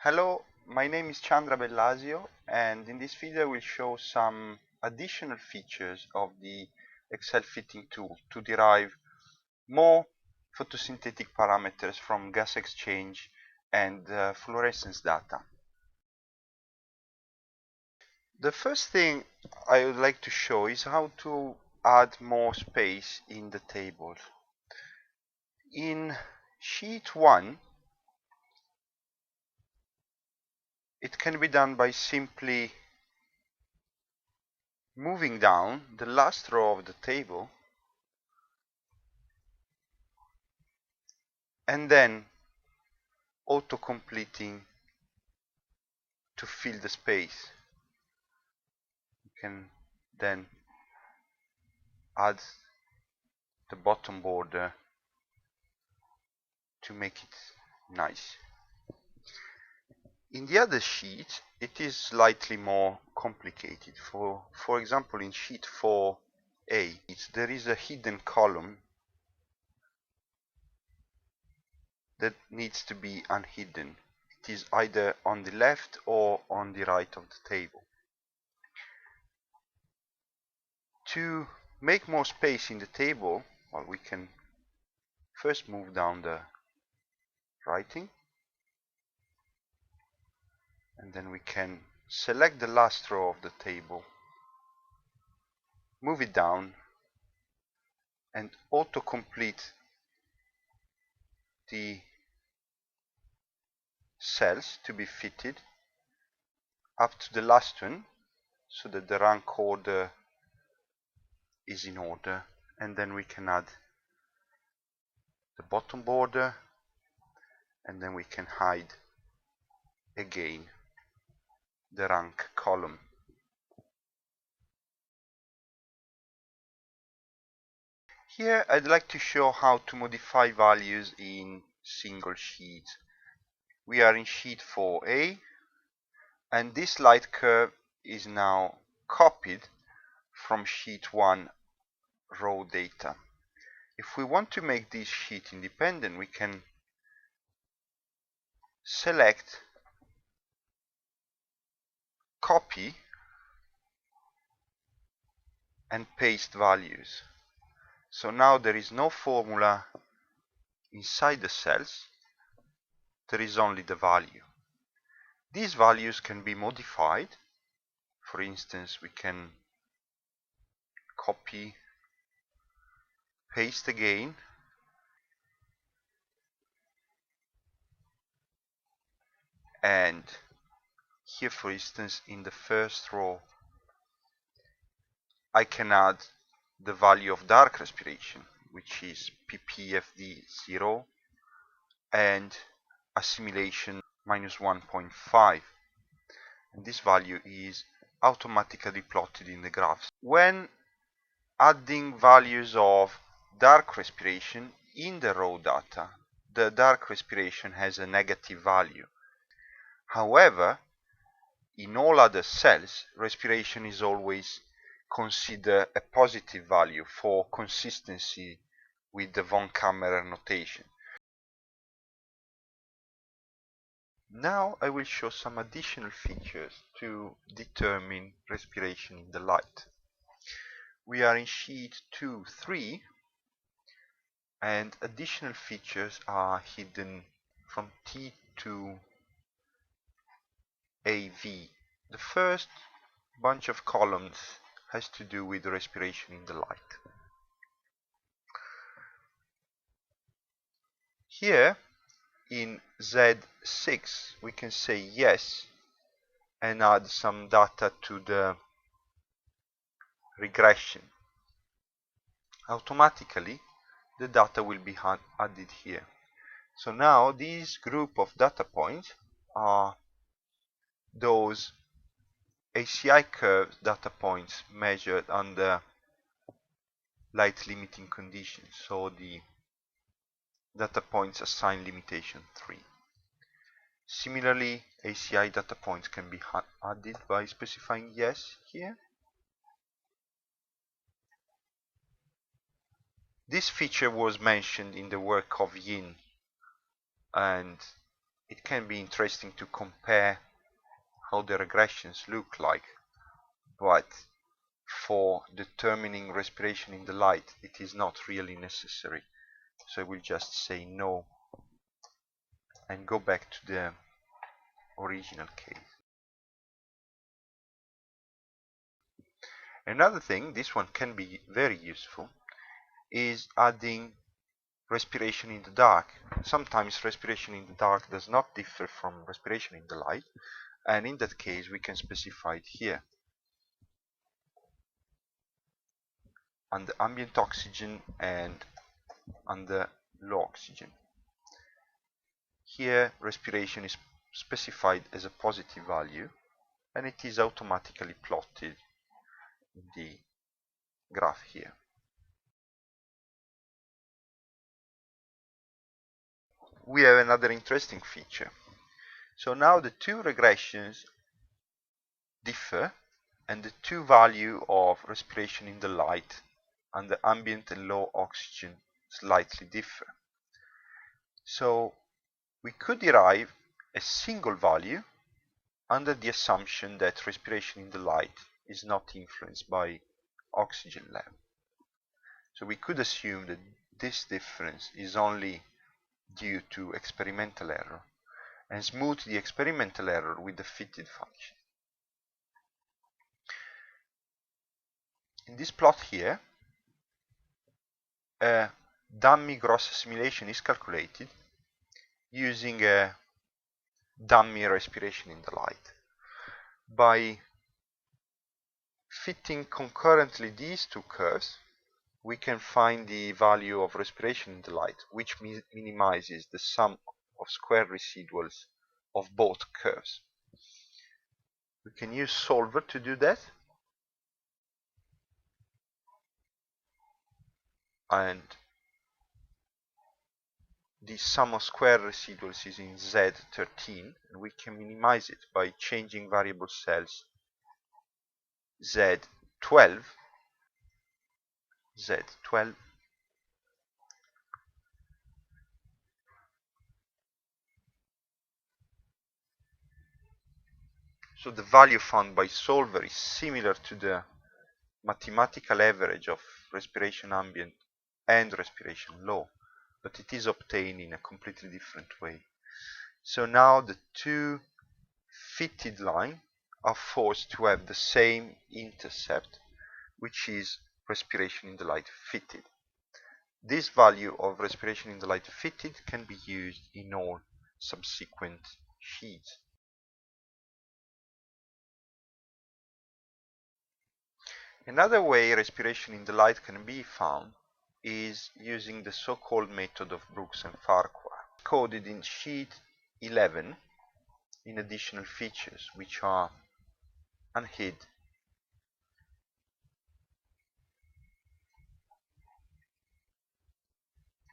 Hello, my name is Chandra Bellasio, and in this video I will show some additional features of the Excel fitting tool to derive more photosynthetic parameters from gas exchange and fluorescence data. The first thing I would like to show is how to add more space in the table. In sheet 1, it can be done by simply moving down the last row of the table and then auto-completing to fill the space. You can then add the bottom border to make it nice. In the other sheet, it is slightly more complicated. For example, in sheet 4a, there is a hidden column that needs to be unhidden. It is either on the left or on the right of the table. To make more space in the table, well, we can first move down the writing, and then we can select the last row of the table, move it down, and auto-complete the cells to be fitted up to the last one, so that the rank order is in order, and then we can add the bottom border, and then we can hide again the rank column. Here I'd like to show how to modify values in single sheets. We are in sheet 4a, and this light curve is now copied from sheet 1 raw data. If we want to make this sheet independent, we can select copy and paste values. So now there is no formula inside the cells, there is only the value. These values can be modified. For instance, we can copy, paste again, and here, for instance, in the first row, I can add the value of dark respiration, which is ppfd0, and assimilation minus 1.5, and this value is automatically plotted in the graphs. When adding values of dark respiration in the raw data, the dark respiration has a negative value. However, in all other cells, respiration is always considered a positive value for consistency with the von Kammerer notation. Now I will show some additional features to determine respiration in the light. We are in sheet 2.3, and additional features are hidden from T to AV. The first bunch of columns has to do with respiration in the light. Here in Z6 we can say yes and add some data to the regression. Automatically the data will be added here. So now this group of data points are those ACI curve data points measured under light limiting conditions, so the data points assigned limitation 3. Similarly, ACI data points can be added by specifying yes here. This feature was mentioned in the work of Yin, and it can be interesting to compare how the regressions look like, but for determining respiration in the light it is not really necessary. So I will just say no and go back to the original case. Another thing, this one can be very useful, is adding respiration in the dark. Sometimes respiration in the dark does not differ from respiration in the light, and in that case we can specify it here. Under ambient oxygen and under low oxygen. Here respiration is specified as a positive value, and it is automatically plotted in the graph here. We have another interesting feature. So now the two regressions differ, and the two value of respiration in the light under ambient and low oxygen slightly differ. So we could derive a single value under the assumption that respiration in the light is not influenced by oxygen level. So we could assume that this difference is only due to experimental error and smooth the experimental error with the fitted function. In this plot here, a dummy gross assimilation is calculated using a dummy respiration in the light. By fitting concurrently these two curves, we can find the value of respiration in the light, which minimizes the sum of square residuals of both curves. We can use solver to do that, and the sum of square residuals is in Z13, and we can minimize it by changing variable cells Z12, so the value found by solver is similar to the mathematical average of respiration ambient and respiration low, but it is obtained in a completely different way. So now the two fitted lines are forced to have the same intercept, which is respiration in the light fitted. This value of respiration in the light fitted can be used in all subsequent sheets. Another way respiration in the light can be found is using the so-called method of Brooks and Farquhar, coded in sheet 11 in additional features, which are unhid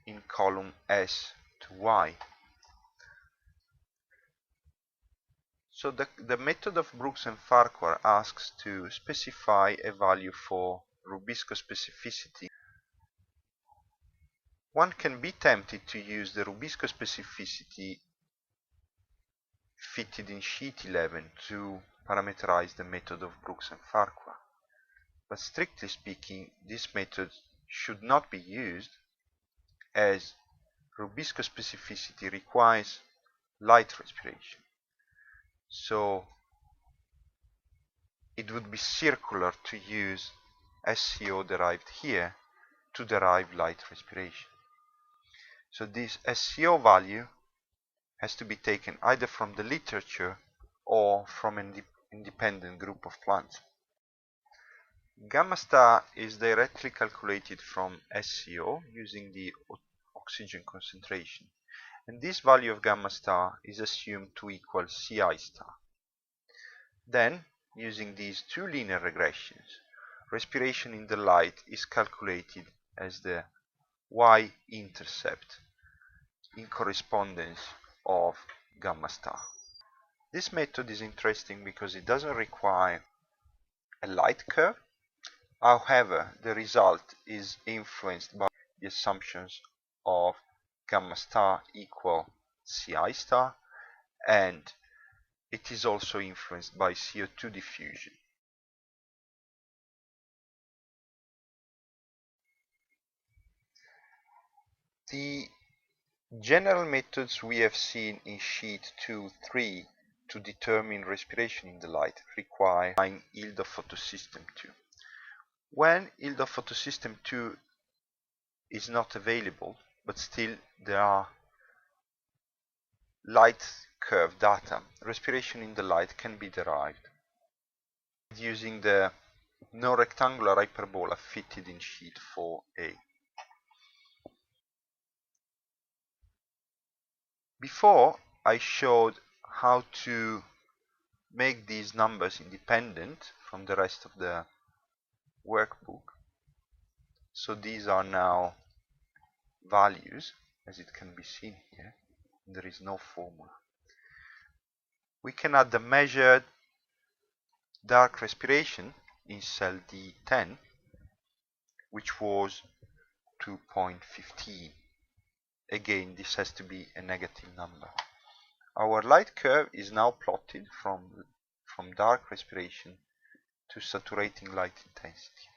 in column S to Y. So the method of Brooks and Farquhar asks to specify a value for Rubisco specificity. One can be tempted to use the Rubisco specificity fitted in sheet 11 to parameterize the method of Brooks and Farquhar. But strictly speaking, this method should not be used, as Rubisco specificity requires light respiration. So it would be circular to use SCO derived here to derive light respiration. So this SCO value has to be taken either from the literature or from an independent group of plants. Gamma star is directly calculated from SCO using the oxygen concentration, and this value of gamma star is assumed to equal Ci star. Then, using these two linear regressions, respiration in the light is calculated as the y-intercept in correspondence of gamma star. This method is interesting because it doesn't require a light curve. However, the result is influenced by the assumptions of gamma star equal Ci star and it is also influenced by CO2 diffusion. The general methods we have seen in sheet 2.3 to determine respiration in the light require yield of photosystem 2. When yield of photosystem 2 is not available, but still there are light curve data, respiration in the light can be derived using the non-rectangular hyperbola fitted in sheet 4a. Before, I showed how to make these numbers independent from the rest of the workbook. So these are now values, as it can be seen here. There is no formula. We can add the measured dark respiration in cell D10, which was 2.15. Again, this has to be a negative number. Our light curve is now plotted from dark respiration to saturating light intensity.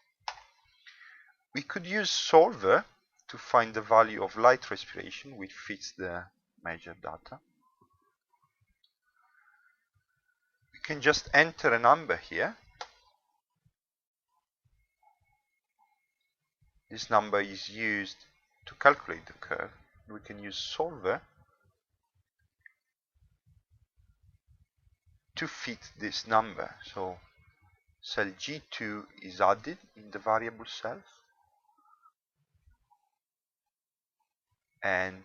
We could use solver to find the value of light respiration which fits the measured data. We can just enter a number here. This number is used to calculate the curve. We can use solver to fit this number. So cell G2 is added in the variable cells, and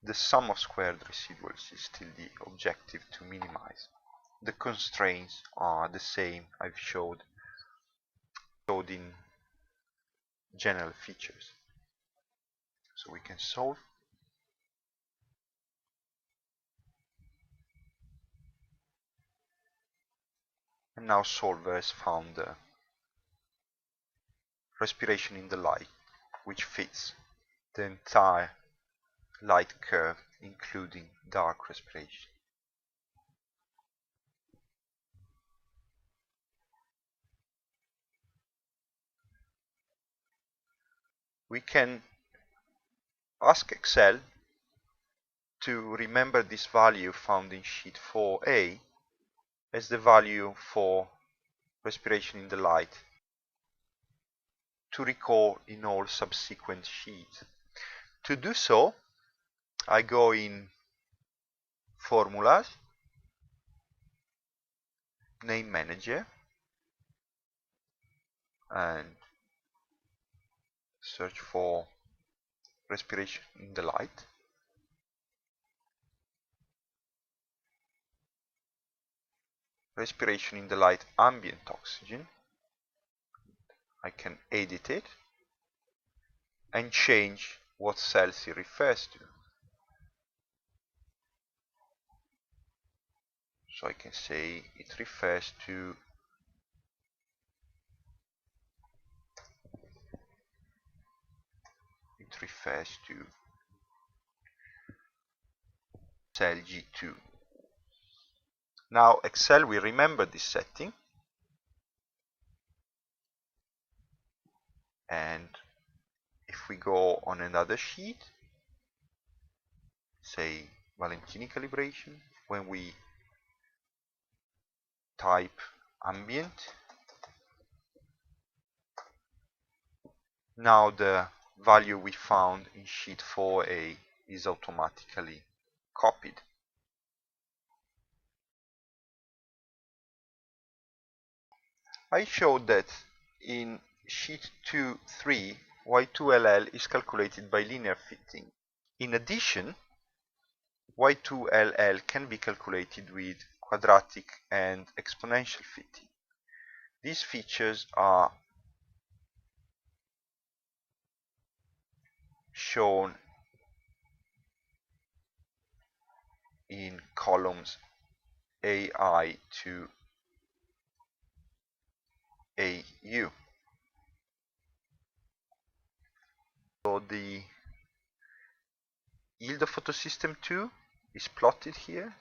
the sum of squared residuals is still the objective to minimize. The constraints are the same I've showed in general features. So we can solve. And now solver has found the respiration in the light, which fits the entire light curve, including dark respiration. We can ask Excel to remember this value found in sheet 4a as the value for respiration in the light to recall in all subsequent sheets. To do so, I go in Formulas, Name Manager, and search for respiration in the light. Respiration in the light ambient oxygen. I can edit it and change what cells it refers to. So I can say it refers to cell G2. Now Excel will remember this setting, and if we go on another sheet, say Valentini calibration, when we type ambient, now the value we found in sheet 4a is automatically copied. I showed that in sheet 2.3 Y2LL is calculated by linear fitting. In addition, Y2LL can be calculated with quadratic and exponential fitting. These features are shown in columns AI to AU. So the yield of photosystem 2 is plotted here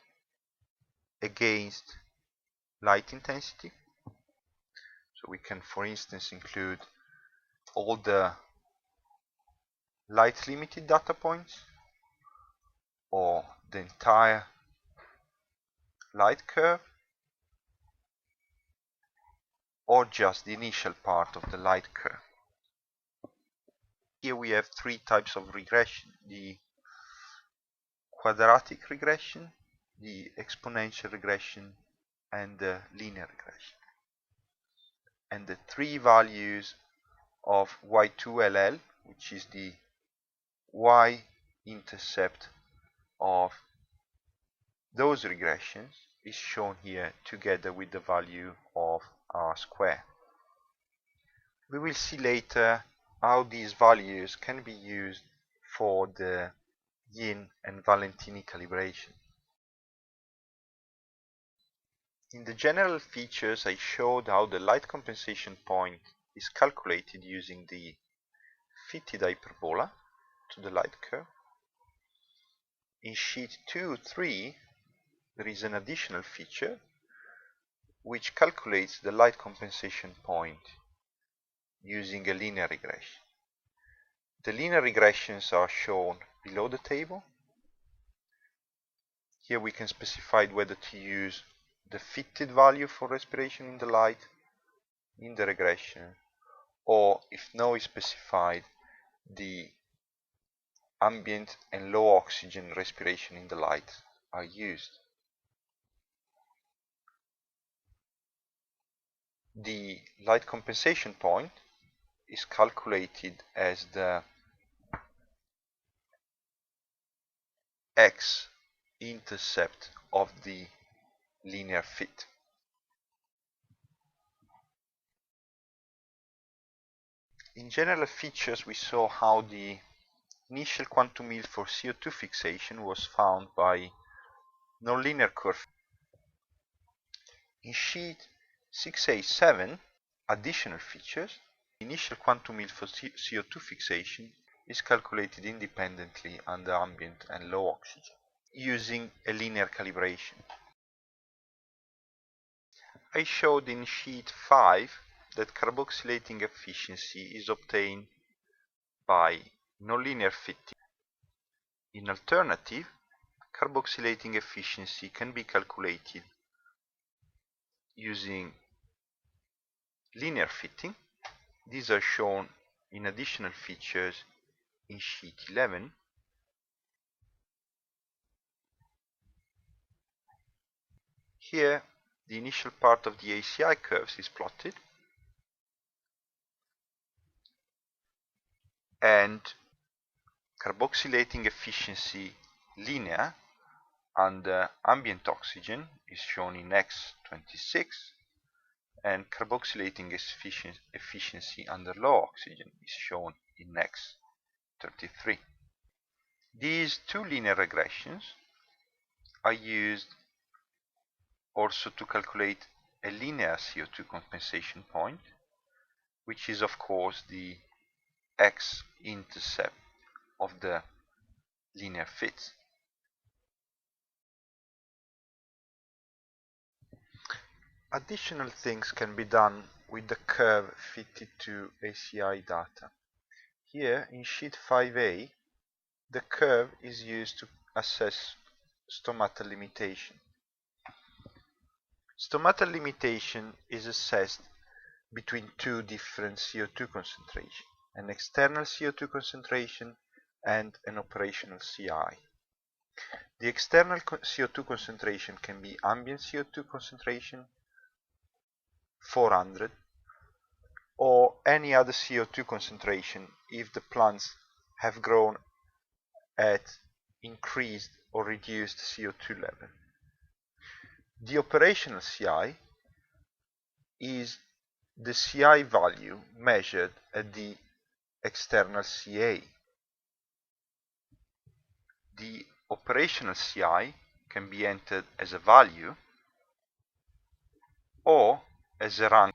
against light intensity. So we can, for instance, include all the light limited data points or the entire light curve or just the initial part of the light curve. Here we have three types of regression: the quadratic regression, the exponential regression, and the linear regression. And the three values of y2ll, which is the y-intercept of those regressions, is shown here together with the value of r squared. We will see later how these values can be used for the Yin and Valentini calibration. In the general features, I showed how the light compensation point is calculated using the fitted hyperbola to the light curve. In sheet 2.3, there is an additional feature which calculates the light compensation point using a linear regression. The linear regressions are shown below the table. Here we can specify whether to use the fitted value for respiration in the light in the regression, or if no is specified, the ambient and low oxygen respiration in the light are used. The light compensation point is calculated as the x-intercept of the linear fit. In general features, we saw how the initial quantum yield for CO2 fixation was found by nonlinear coefficient. In sheet 6a7, additional features, the initial quantum yield for CO2 fixation is calculated independently under ambient and low oxygen using a linear calibration. I showed in sheet 5 that carboxylating efficiency is obtained by nonlinear fitting. In alternative, carboxylating efficiency can be calculated using linear fitting. These are shown in additional features in sheet 11. Here, the initial part of the ACI curves is plotted, and carboxylating efficiency linear under ambient oxygen is shown in X26, and carboxylating efficiency under low oxygen is shown in X33. These two linear regressions are used also to calculate a linear CO2 compensation point, which is of course the x-intercept of the linear fit. Additional things can be done with the curve fitted to ACI data. Here in sheet 5a, the curve is used to assess stomatal limitation. Stomatal limitation is assessed between two different CO2 concentrations, an external CO2 concentration and an operational CI. The external CO2 concentration can be ambient CO2 concentration 400 or any other CO2 concentration if the plants have grown at increased or reduced CO2 level. The operational CI is the CI value measured at the external CA. The operational CI can be entered as a value or as a rank.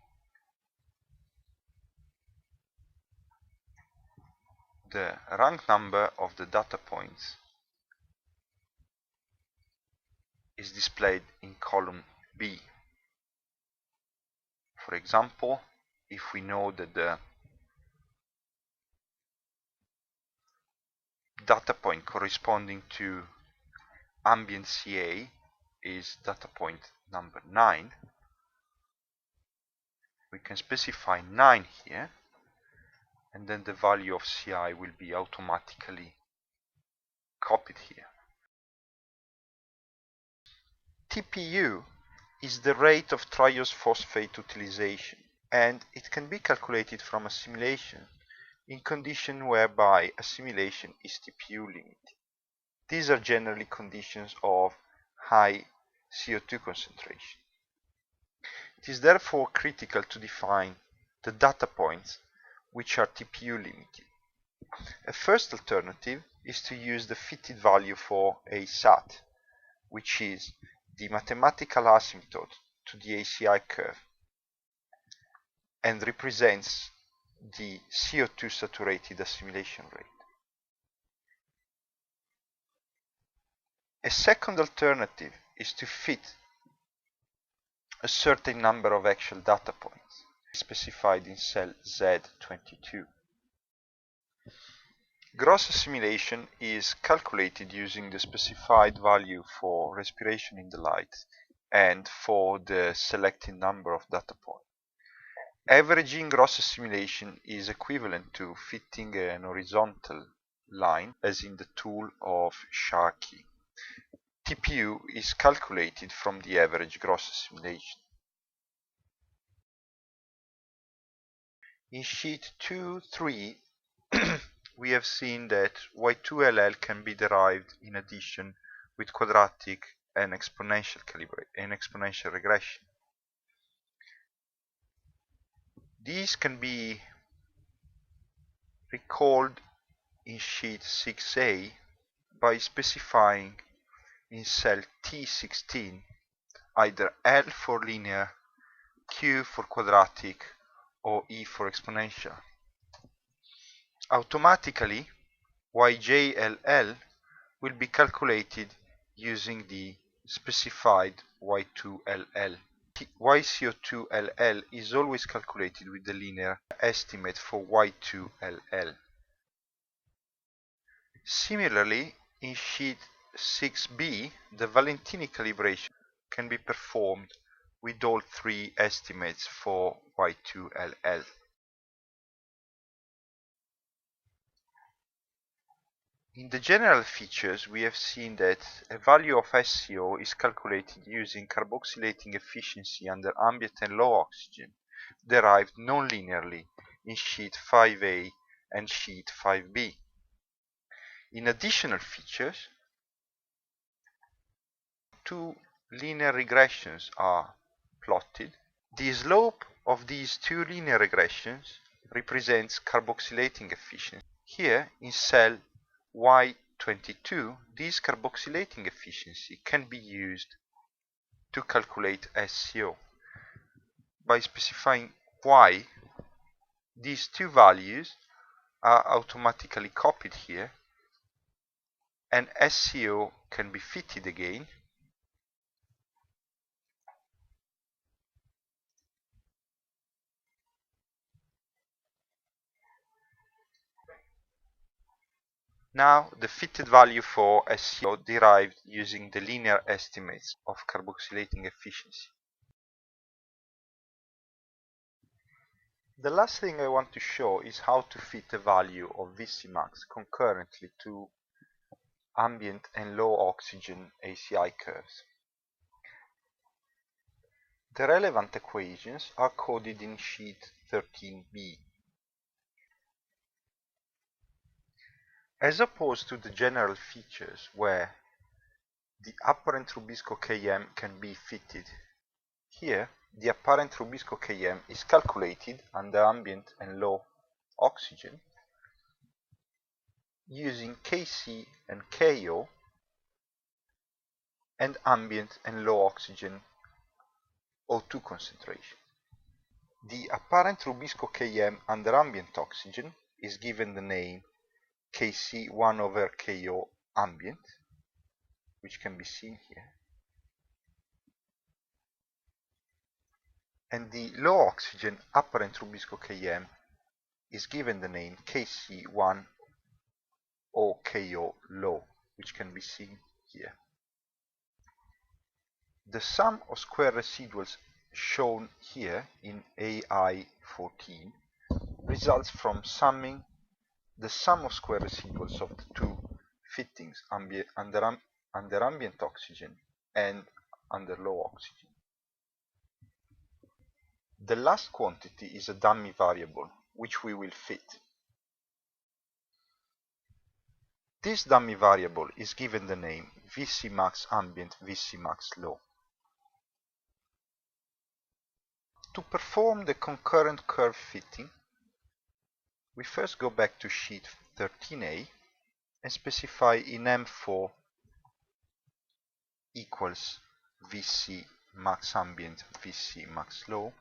The rank number of the data points is displayed in column B. For example, if we know that the data point corresponding to ambient Ca is data point number 9, we can specify 9 here, and then the value of Ci will be automatically copied here. TPU is the rate of triose phosphate utilization, and it can be calculated from assimilation in conditions whereby assimilation is TPU limited. These are generally conditions of high CO2 concentration. It is therefore critical to define the data points which are TPU limited. A first alternative is to use the fitted value for a SAT, which is the mathematical asymptote to the ACI curve and represents the CO2 saturated assimilation rate. A second alternative is to fit a certain number of actual data points specified in cell Z22. Gross assimilation is calculated using the specified value for respiration in the light and for the selected number of data points. Averaging gross assimilation is equivalent to fitting an horizontal line, as in the tool of Sharkey. TPU is calculated from the average gross assimilation. In sheet 2.3 we have seen that Y2LL can be derived in addition with quadratic and exponential regression. These can be recalled in sheet 6a by specifying in cell T16 either L for linear, Q for quadratic, or E for exponential. Automatically, YJLL will be calculated using the specified Y2LL. YCO2LL is always calculated with the linear estimate for Y2LL. Similarly, in sheet 6b, the Valentini calibration can be performed with all three estimates for Y2LL. In the general features, we have seen that a value of SCO is calculated using carboxylating efficiency under ambient and low oxygen, derived non-linearly in sheet 5a and sheet 5b. In additional features, two linear regressions are plotted. The slope of these two linear regressions represents carboxylating efficiency. Here, in cell Y22, this carboxylating efficiency can be used to calculate SCO. By specifying Y, these two values are automatically copied here, and SCO can be fitted again Now, the fitted value for SCO derived using the linear estimates of carboxylating efficiency. The last thing I want to show is how to fit a value of Vcmax concurrently to ambient and low oxygen ACI curves. The relevant equations are coded in sheet 13b. As opposed to the general features where the apparent Rubisco Km can be fitted, here the apparent Rubisco Km is calculated under ambient and low oxygen using Kc and Ko and ambient and low oxygen O2 concentration. The apparent Rubisco Km under ambient oxygen is given the name Kc1/Ko ambient, which can be seen here, and the low oxygen apparent Rubisco Km is given the name KC1 or KO low, which can be seen here. The sum of square residuals shown here in AI14 results from summing the sum of square residuals of the two fittings under ambient oxygen and under low oxygen. The last quantity is a dummy variable, which we will fit. This dummy variable is given the name Vc max ambient, Vc max low. To perform the concurrent curve fitting, we first go back to sheet 13a and specify in M4 equals Vc max ambient, Vc max low,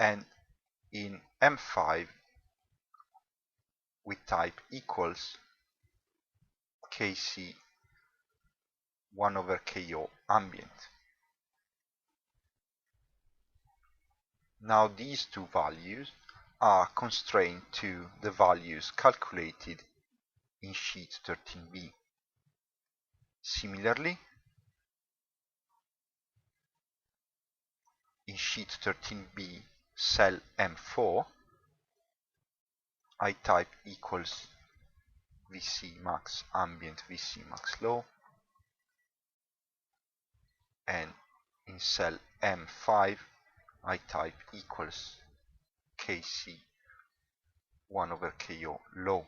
and in M5 we type equals Kc 1 over Ko ambient. Now these two values are constrained to the values calculated in sheet 13b. Similarly, in sheet 13b, cell M4, I type equals Vc max ambient, Vc max low, and in cell M5 I type equals Kc 1 over Ko low.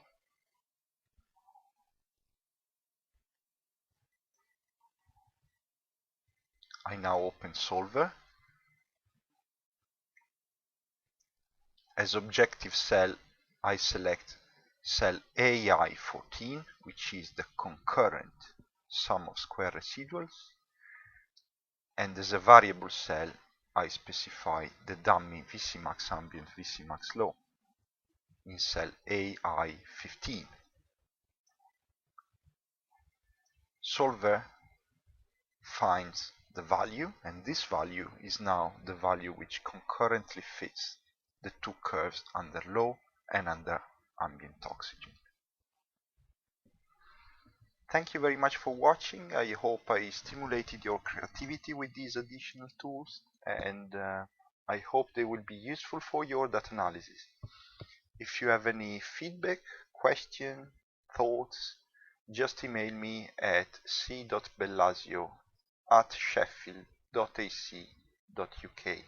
I now open Solver. As objective cell, I select cell AI14, which is the concurrent sum of square residuals, and as a variable cell, I specify the dummy Vc max ambient, Vc max low in cell AI15. Solver finds the value, and this value is now the value which concurrently fits the two curves under low and under ambient oxygen. Thank you very much for watching. I hope I stimulated your creativity with these additional tools, and I hope they will be useful for your data analysis. If you have any feedback, question, thoughts, just email me at c.bellasio@sheffield.ac.uk.